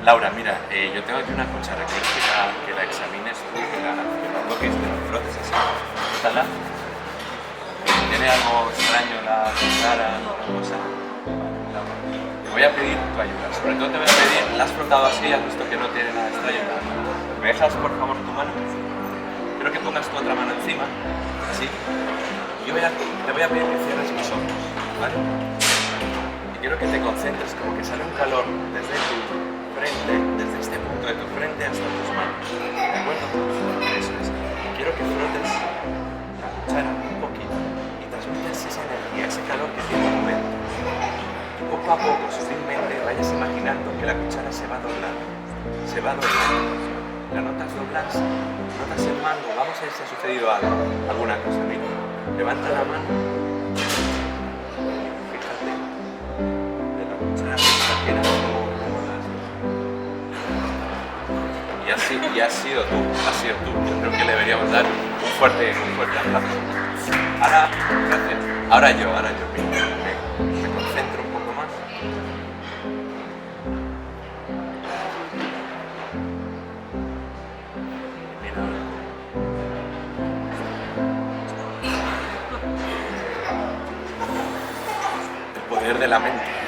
Laura, mira, yo tengo aquí una cuchara, quiero que la examines tú, que la toques, que la frotes así. Quítala. ¿Tiene algo extraño la cuchara, alguna cosa? Vale, Laura. Te voy a pedir tu ayuda. Sobre todo te voy a pedir, la has frotado así, has visto que no tiene nada extraño. ¿Me dejas por favor tu mano? Quiero que pongas tu otra mano encima, así. Y te voy a pedir que cierres los ojos, ¿vale? Y quiero que te concentres, como que sale un calor desde tu frente, desde este punto de tu frente hasta tus manos. ¿De acuerdo? Eso es. Quiero que frotes la cuchara un poquito y transmitas esa energía, ese calor que tiene tu mente. Y poco a poco, sutilmente, vayas imaginando que la cuchara se va doblando. Se va doblando. La notas doblarse, notas el mando. Vamos a ver si ha sucedido algo, alguna cosa. Mira, levanta la mano. Fíjate. De la cuchara que era como y has sido tú, Yo creo que le deberíamos dar un fuerte aplauso. Ahora, gracias. Ahora yo, mira, me concentro un poco más. Mira, el poder de la mente.